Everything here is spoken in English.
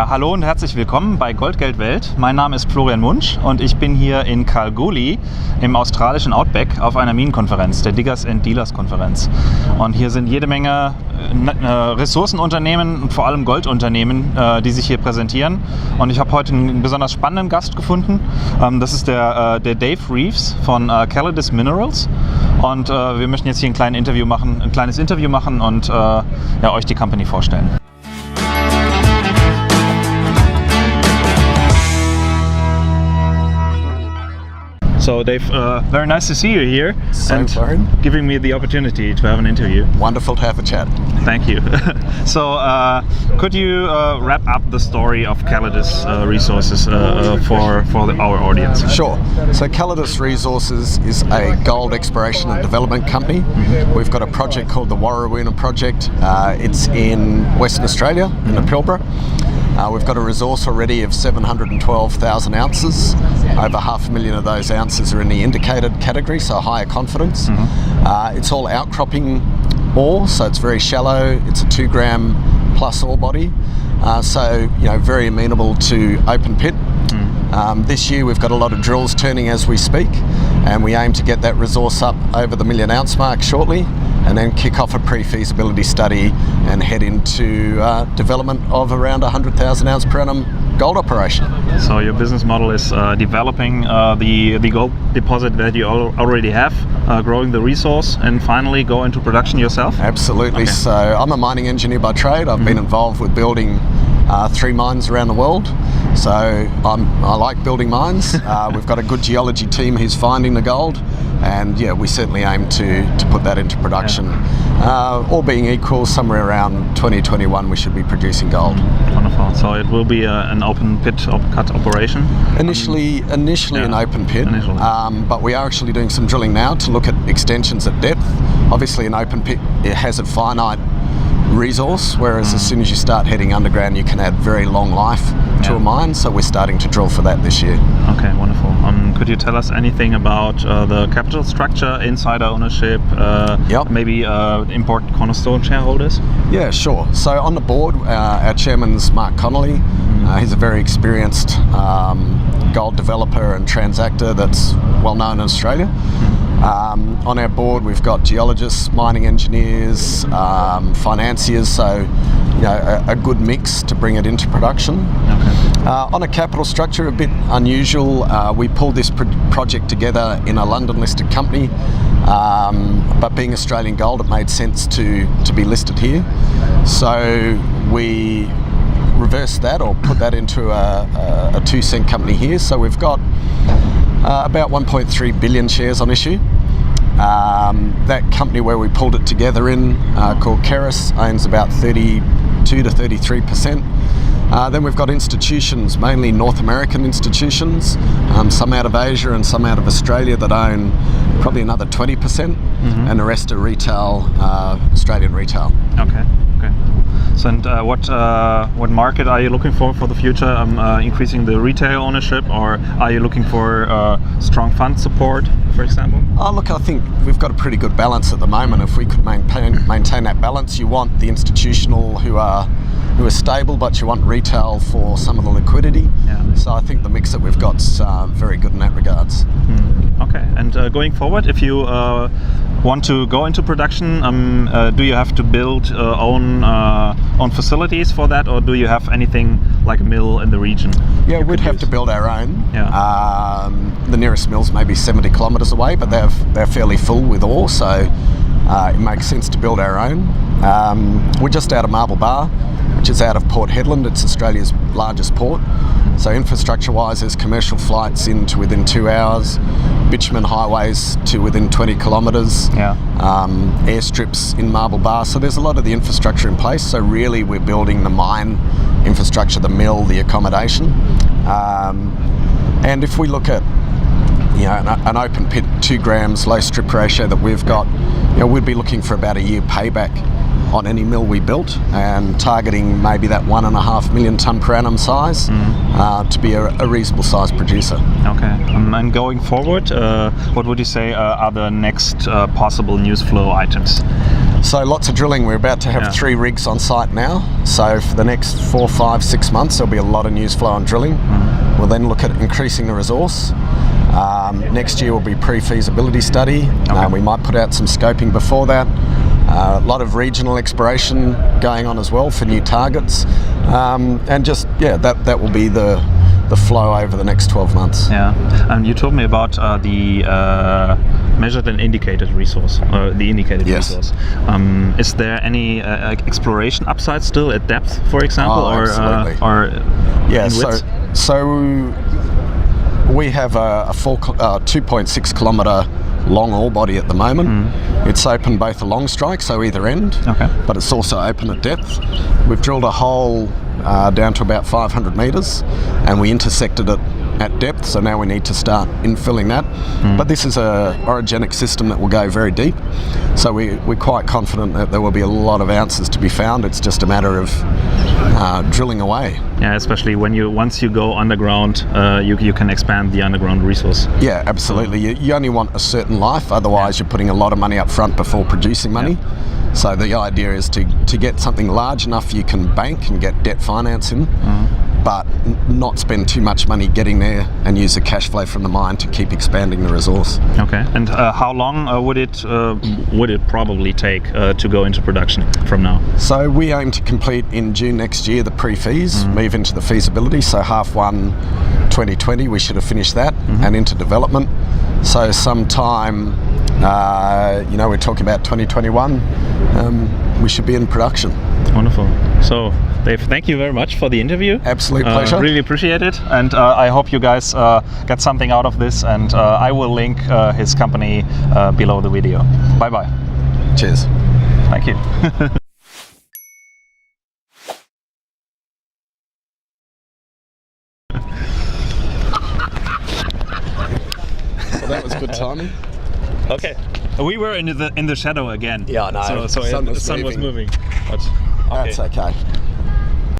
Ja, hallo und herzlich willkommen bei Gold, Geld, Welt. Mein Name ist Florian Munsch und ich bin hier in Kalgoorlie im australischen Outback auf einer Minenkonferenz, der Diggers and Dealers Konferenz. Und hier sind jede Menge Ressourcenunternehmen und vor allem Goldunternehmen, die sich hier präsentieren. Und ich habe heute einen besonders spannenden Gast gefunden. Das ist der Dave Reeves von Calidus Minerals. Und wir möchten jetzt hier ein kleines Interview machen und euch die Company vorstellen. So Dave, very nice to see you here and giving me the opportunity to have an interview. Wonderful to have a chat. Thank you. So could you wrap up the story of Calidus Resources for our audience? Sure. So Calidus Resources is a gold exploration and development company. Mm-hmm. We've got a project called the Warrawoona Project. It's in Western Australia, in the Pilbara. We've got a resource already of 712,000 ounces. Over 500,000 of those ounces are in the indicated category, so higher confidence. Mm-hmm. It's all outcropping ore, so it's very shallow. It's a 2 gram plus ore body, so very amenable to open pit. This year we've got a lot of drills turning as we speak, and we aim to get that resource up over the 1 million ounce mark shortly, and then kick off a pre-feasibility study and head into development of around 100,000 ounce per annum gold operation. So your business model is developing the gold deposit that you already have, growing the resource, and finally go into production yourself? Absolutely. Okay. So I'm a mining engineer by trade. I've been involved with building 3 mines around the world. So I like building mines. We've got a good geology team who's finding the gold, and we certainly aim to put that into production. All being equal, somewhere around 2021 we should be producing gold. Wonderful. So it will be an open pit cut operation? Initially an open pit, but we are actually doing some drilling now to look at extensions at depth. Obviously an open pit, it has a finite resource, whereas as soon as you start heading underground you can add very long life to a mine, so we're starting to drill for that this year. Okay, wonderful. Could you tell us anything about the capital structure, insider ownership, maybe important cornerstone shareholders? Yeah, sure. So on the board, our chairman's Mark Connolly. He's a very experienced gold developer and transactor that's well known in Australia. On our board we've got geologists, mining engineers, financiers, so a good mix to bring it into production. Okay. On a capital structure, a bit unusual. We pulled this project together in a London listed company, but being Australian gold it made sense to be listed here. So we reversed that, or put that into a 2 cent company here. So we've got about 1.3 billion shares on issue. That company where we pulled it together in, called Keris, owns about 32 to 33%. Then we've got institutions, mainly North American institutions, some out of Asia and some out of Australia that own probably another 20%, and the rest are retail, Australian retail. Okay. So, and what market are you looking for the future? Increasing the retail ownership, or are you looking for strong fund support, for example? Look, I think we've got a pretty good balance at the moment. If we could maintain that balance, you want the institutional who are stable, but you want retail for some of the liquidity. Yeah. So I think the mix that we've got's very good in that regards. Okay, and going forward, if you want to go into production, do you have to build own facilities for that, or do you have anything like a mill in the region? Yeah, we'd have to build our own. Yeah. The nearest mill's maybe 70 kilometres away, but they're fairly full with ore, so it makes sense to build our own. We're just out of Marble Bar, which is out of Port Hedland. It's Australia's largest port. So infrastructure-wise, there's commercial flights in to within 2 hours, bitumen highways to within 20 kilometres, airstrips in Marble Bar. So there's a lot of the infrastructure in place. So really we're building the mine infrastructure, the mill, the accommodation. And if we look at an open pit, 2 grams, low strip ratio that we've got, we'd be looking for about a year payback on any mill we built, and targeting maybe that 1.5 million tonne per annum size to be a reasonable sized producer. Okay, and going forward, what would you say are the next possible news flow items? So lots of drilling. We're about to have 3 rigs on site now. So for the next 4, 5, 6 months, there'll be a lot of news flow on drilling. We'll then look at increasing the resource. Next year will be pre-feasibility study. We might put out some scoping before that. A lot of regional exploration going on as well for new targets. And just, that will be the flow over the next 12 months. Yeah, and you told me about the measured and indicated resource, the indicated resource. Is there any exploration upside still at depth, for example, absolutely. or yeah? in width? So we have a 2.6 kilometre long ore body at the moment. It's open both along strike, so either end, but it's also open at depth. We've drilled a hole down to about 500 metres, and we intersected it at depth, so now we need to start infilling that. But this is a orogenic system that will go very deep, so we're quite confident that there will be a lot of ounces to be found. It's just a matter of drilling away. Yeah, especially when once you go underground, you can expand the underground resource. Yeah, absolutely. You only want a certain life, otherwise you're putting a lot of money up front before producing money. So the idea is to get something large enough you can bank and get debt financing, but not spend too much money getting there and use the cash flow from the mine to keep expanding the resource. Okay, and how long would it probably take to go into production from now? So we aim to complete in June next year the pre-feas, move into the feasibility, so half 1 2020 we should have finished that, and into development. So sometime, we're talking about 2021, we should be in production. Wonderful. So, Dave, thank you very much for the interview. Absolute pleasure. Really appreciate it, and I hope you guys get something out of this, and I will link his company below the video. Bye-bye. Cheers. Thank you. Well, that was good timing. Okay. We were in the shadow again. Yeah, I know. So the sun was moving. But, okay. That's okay.